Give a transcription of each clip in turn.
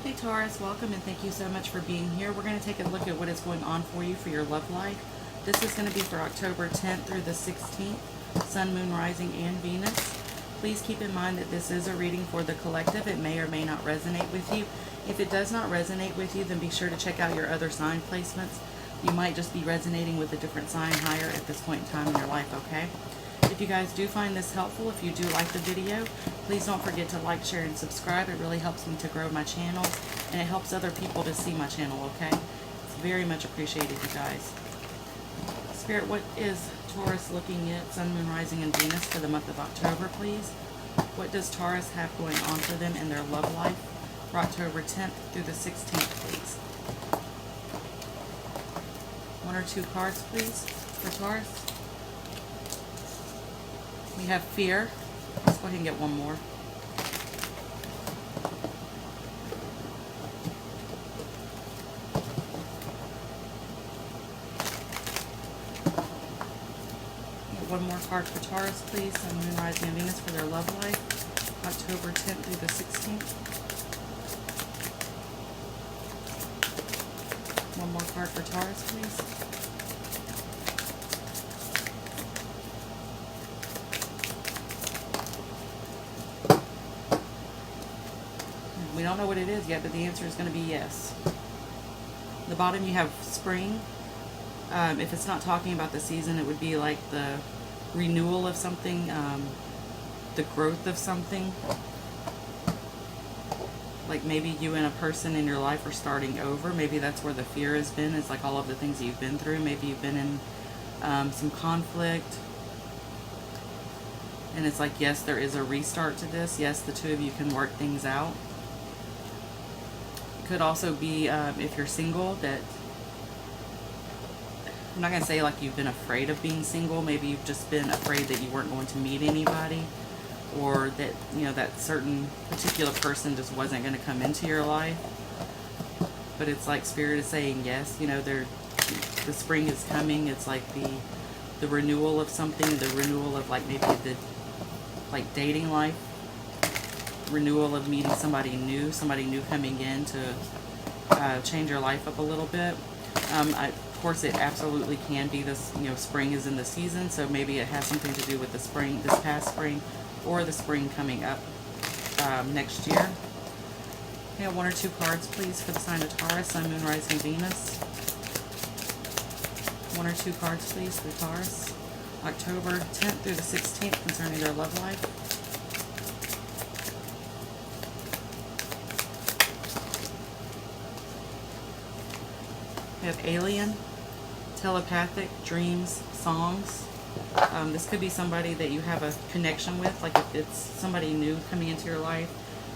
Hey Taurus, welcome and thank you so much for being here. We're going to take a look at what is going on for you for your love life. This is going to be for October 10th through the 16th, Sun, Moon, Rising, and Venus. Please keep in mind that this is a reading for the collective. It may or may not resonate with you. If it does not resonate with you, then be sure to check out your other sign placements. You might just be resonating with a different sign higher at this point in time in your life, okay? If you guys do find this helpful, if you do like the video, please don't forget to like, share, and subscribe. It really helps me to grow my channel, and it helps other people to see my channel, okay? It's very much appreciated, you guys. Spirit, what is Taurus looking at, Sun, Moon, Rising, and Venus for the month of October, please? What does Taurus have going on for them in their love life for October 10th through the 16th, please? One or two cards, please, for Taurus. We have fear. Let's go ahead and get one more. One more card for Taurus, please. Sun, Moon, Rising, and Venus for their love life, October 10th through the 16th. One more card for Taurus, please. We don't know what it is yet, but the answer is going to be yes. The bottom you have spring. If it's not talking about the season, it would be like the renewal of something, the growth of something. Like maybe you and a person in your life are starting over. Maybe that's where the fear has been. It's like all of the things that you've been through. Maybe you've been in some conflict. And it's like, yes, there is a restart to this. Yes, the two of you can work things out. It could also be, if you're single, that I'm not going to say like you've been afraid of being single. Maybe you've just been afraid that you weren't going to meet anybody, or that, you know, that certain particular person just wasn't going to come into your life. But it's like Spirit is saying yes, you know, the spring is coming. It's like the renewal of something, the renewal of like maybe the like dating life, renewal of meeting somebody new coming in to change your life up a little bit. Of course, it absolutely can be this, you know, spring is in the season, so maybe it has something to do with the spring, this past spring, or the spring coming up next year. Okay, one or two cards, please, for the sign of Taurus, Sun, Moon, Rising, Venus. One or two cards, please, for Taurus, October 10th through the 16th, concerning their love life. We have alien, telepathic, dreams, songs. This could be somebody that you have a connection with, like if it's somebody new coming into your life.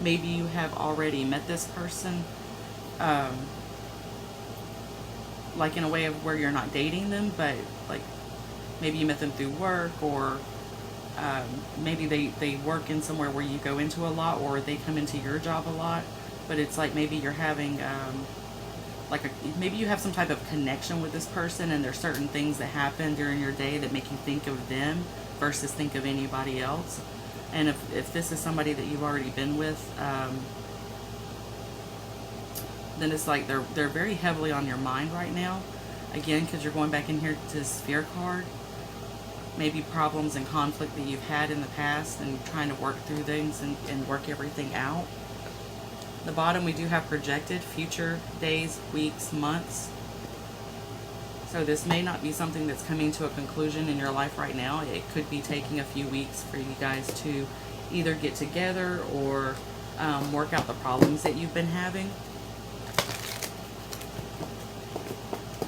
Maybe you have already met this person, like in a way of where you're not dating them, but like maybe you met them through work, or maybe they work in somewhere where you go into a lot, or they come into your job a lot. But it's like maybe you're having maybe you have some type of connection with this person, and there's certain things that happen during your day that make you think of them versus think of anybody else. And if this is somebody that you've already been with, then it's like they're very heavily on your mind right now. Again, because you're going back in here to the Sphere card. Maybe problems and conflict that you've had in the past, and trying to work through things and work everything out. The bottom, we do have projected future days, weeks, months. So this may not be something that's coming to a conclusion in your life right now. It could be taking a few weeks for you guys to either get together or work out the problems that you've been having.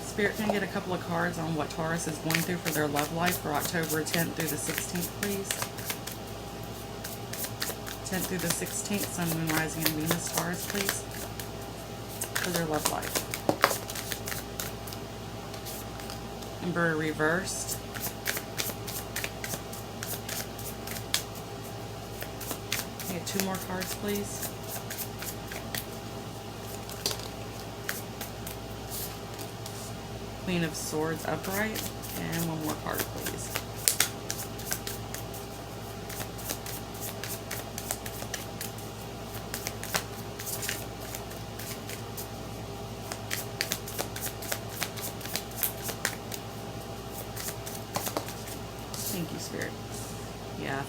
Spirit, can I get a couple of cards on what Taurus is going through for their love life for October 10th through the 16th, please? 10th through the 16th, Sun, Moon, Rising, and Venus, Taurus, please, for their love life. Emperor reversed. Can I get two more cards, please? Queen of Swords upright, and one more card, please.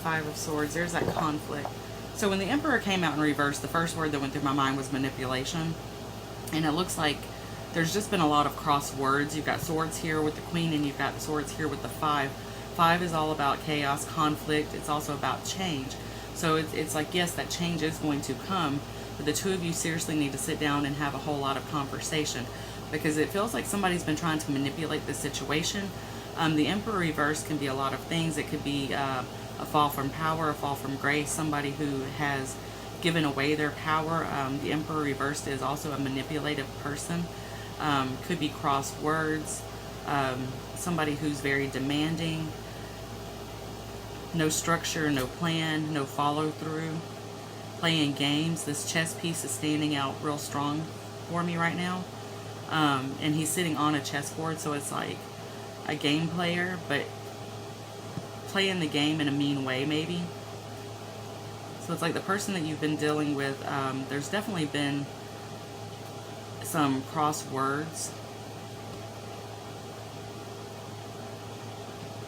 Five of Swords. There's that conflict. So when the Emperor came out in reverse, the first word that went through my mind was manipulation. And it looks like there's just been a lot of cross words. You've got swords here with the Queen, and you've got swords here with the Five. Five is all about chaos, conflict. It's also about change. So it's like, yes, that change is going to come, but the two of you seriously need to sit down and have a whole lot of conversation, because it feels like somebody's been trying to manipulate the situation. The Emperor reverse can be a lot of things. It could be a fall from power, a fall from grace, somebody who has given away their power. The Emperor reversed is also a manipulative person. Could be cross words, somebody who's very demanding, no structure, no plan, no follow through, playing games. This chess piece is standing out real strong for me right now. And he's sitting on a chessboard, so it's like a game player, but playing the game in a mean way, maybe. So it's like the person that you've been dealing with, there's definitely been some cross words.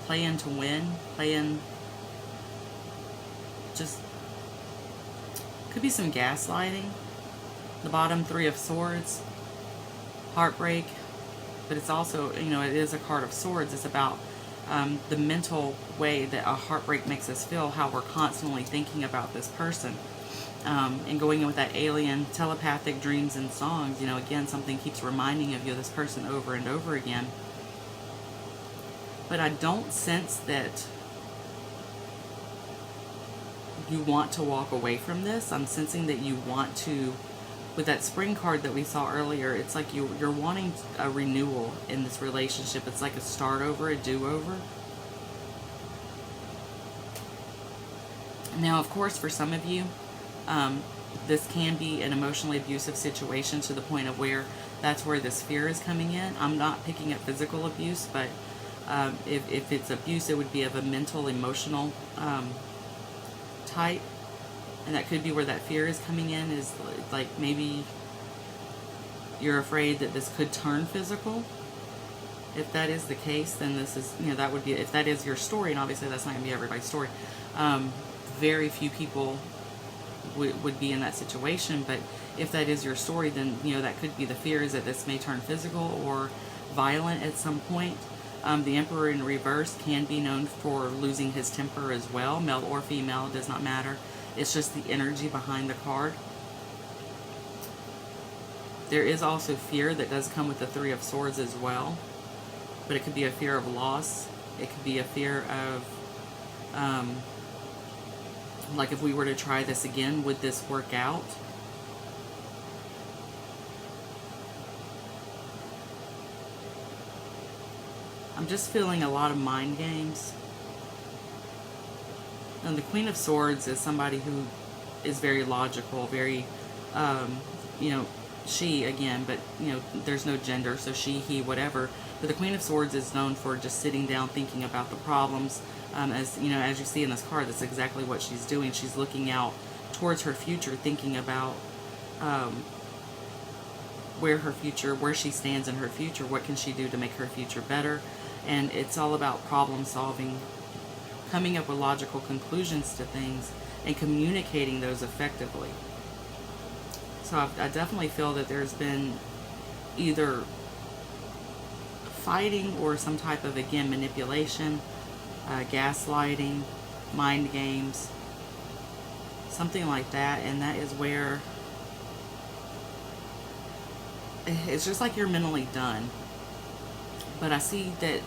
Playing to win, playing, just, could be some gaslighting. The bottom Three of Swords, heartbreak, but it's also, you know, it is a card of swords. It's about the mental way that a heartbreak makes us feel, how we're constantly thinking about this person. And going in with that alien telepathic dreams and songs, you know, again, something keeps reminding of you of this person over and over again. But I don't sense that you want to walk away from this. I'm sensing that you want to, with that Spring card that we saw earlier, it's like you're wanting a renewal in this relationship. It's like a start over, a do-over. Now, of course, for some of you, this can be an emotionally abusive situation to the point of where that's where this fear is coming in. I'm not picking up physical abuse, but if it's abuse, it would be of a mental, emotional type. And that could be where that fear is coming in, is like maybe you're afraid that this could turn physical. If that is the case, then this is, you know, that would be, if that is your story, and obviously that's not going to be everybody's story. Very few people would be in that situation, but if that is your story, then, you know, that could be the fear, is that this may turn physical or violent at some point. The Emperor in reverse can be known for losing his temper as well, male or female, it does not matter. It's just the energy behind the card. There is also fear that does come with the Three of Swords as well, but it could be a fear of loss. It could be a fear of, like, if we were to try this again, would this work out? I'm just feeling a lot of mind games. And the Queen of Swords is somebody who is very logical, very, you know, she again, but, you know, there's no gender, so she, he, whatever. But the Queen of Swords is known for just sitting down, thinking about the problems. As you know, as you see in this card, that's exactly what she's doing. She's looking out towards her future, thinking about where she stands in her future. What can she do to make her future better? And it's all about problem solving, coming up with logical conclusions to things, and communicating those effectively. So I definitely feel that there's been either fighting or some type of, again, manipulation, gaslighting, mind games, something like that. And that is where it's just like you're mentally done. But I see that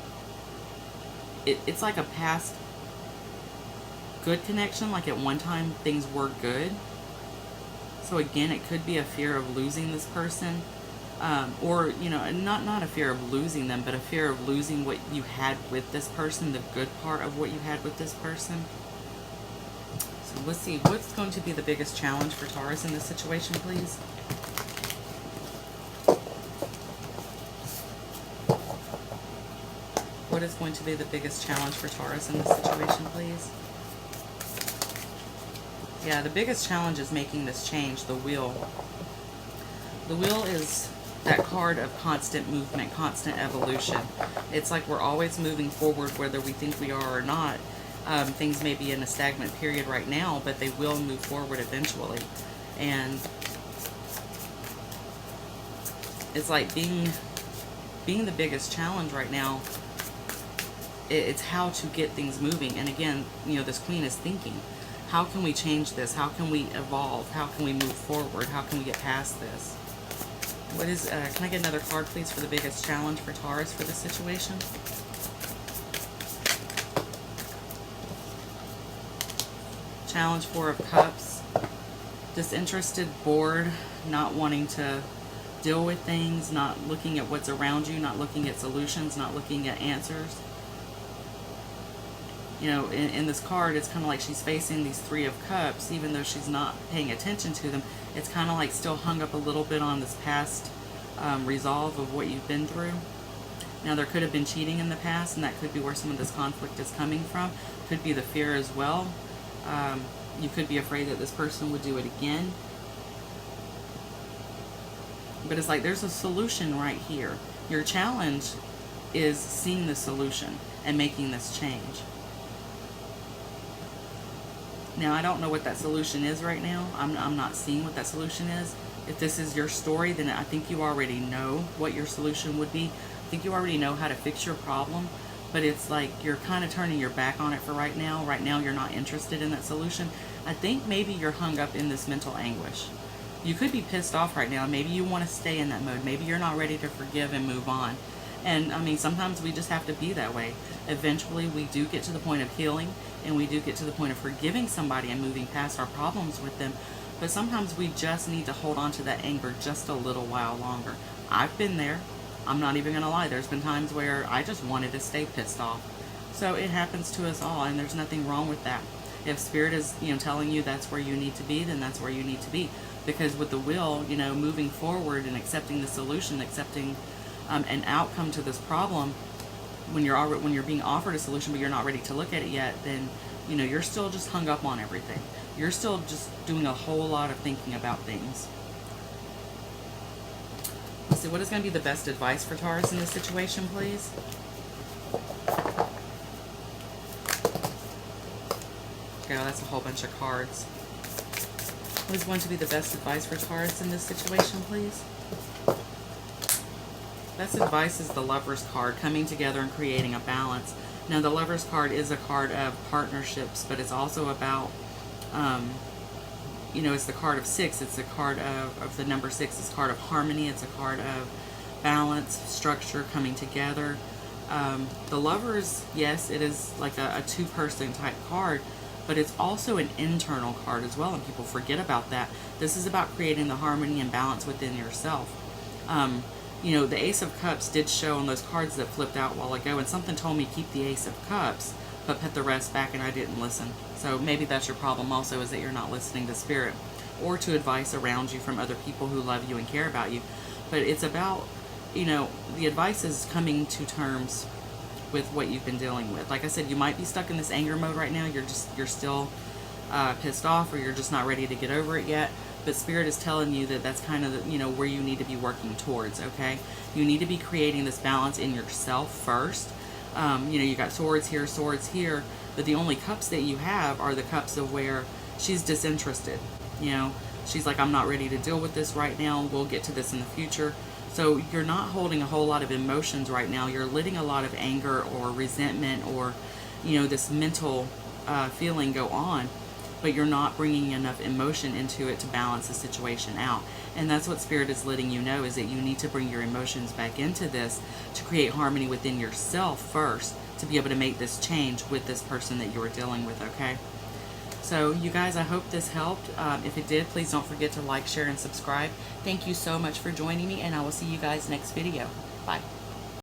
it's like a past good connection, like at one time things were good. So again, it could be a fear of losing this person, or, you know, not a fear of losing them, but a fear of losing what you had with this person, the good part of what you had with this person. So let's see, what's going to be the biggest challenge for Taurus in this situation, please? What is going to be the biggest challenge for Taurus in this situation, please? Yeah, the biggest challenge is making this change, the Wheel. The Wheel is that card of constant movement, constant evolution. It's like we're always moving forward, whether we think we are or not. Things may be in a stagnant period right now, but they will move forward eventually. And it's like being the biggest challenge right now. It's how to get things moving. And again, this queen is thinking, how can we change this? How can we evolve? How can we move forward? How can we get past this? What is, can I get another card, please, for the biggest challenge for Taurus for this situation? Challenge, Four of Cups. Disinterested, bored, not wanting to deal with things, not looking at what's around you, not looking at solutions, not looking at answers. In this card, it's kind of like she's facing these Three of Cups, even though she's not paying attention to them. It's kind of like still hung up a little bit on this past resolve of what you've been through. Now, there could have been cheating in the past, and that could be where some of this conflict is coming from. Could be the fear as well. You could be afraid that this person would do it again. But it's like there's a solution right here. Your challenge is seeing the solution and making this change. Now, I don't know what that solution is right now. I'm not seeing what that solution is. If this is your story, then I think you already know what your solution would be. I think you already know how to fix your problem. But it's like you're kind of turning your back on it for right now. Right now, you're not interested in that solution. I think maybe you're hung up in this mental anguish. You could be pissed off right now. Maybe you want to stay in that mode. Maybe you're not ready to forgive and move on. And I mean, sometimes we just have to be that way. Eventually, we do get to the point of healing, and we do get to the point of forgiving somebody and moving past our problems with them. But sometimes we just need to hold on to that anger just a little while longer. I've been there. I'm not even going to lie. There's been times where I just wanted to stay pissed off. So it happens to us all, and there's nothing wrong with that. If Spirit is, telling you that's where you need to be, then that's where you need to be. Because with the will, moving forward and accepting the solution, accepting an outcome to this problem, when you're being offered a solution but you're not ready to look at it yet, then you're still just hung up on everything. You're still just doing a whole lot of thinking about things. Let's see, what is going to be the best advice for Taurus in this situation, please? Okay, well, that's a whole bunch of cards. What is going to be the best advice for Taurus in this situation, please? Best advice is the Lover's card, coming together and creating a balance. Now, the Lover's card is a card of partnerships, but it's also about, it's the card of 6. It's a card of the number 6. It's a card of harmony. It's a card of balance, structure, coming together. The Lovers, yes, it is like a two-person type card, but it's also an internal card as well, and people forget about that. This is about creating the harmony and balance within yourself. The Ace of Cups did show on those cards that flipped out a while ago, and something told me keep the Ace of Cups, but put the rest back, and I didn't listen. So maybe that's your problem also, is that you're not listening to Spirit or to advice around you from other people who love you and care about you. But it's about, the advice is coming to terms with what you've been dealing with. Like I said, you might be stuck in this anger mode right now. You're still pissed off, or you're just not ready to get over it yet. But Spirit is telling you that that's kind of the, where you need to be working towards, okay? You need to be creating this balance in yourself first. You got swords here, but the only cups that you have are the cups of where she's disinterested. She's like, I'm not ready to deal with this right now. We'll get to this in the future. So you're not holding a whole lot of emotions right now. You're letting a lot of anger or resentment or, this mental feeling go on. But you're not bringing enough emotion into it to balance the situation out. And that's what Spirit is letting you know, is that you need to bring your emotions back into this to create harmony within yourself first, to be able to make this change with this person that you are dealing with, okay? So, you guys, I hope this helped. If it did, please don't forget to like, share, and subscribe. Thank you so much for joining me, and I will see you guys next video. Bye.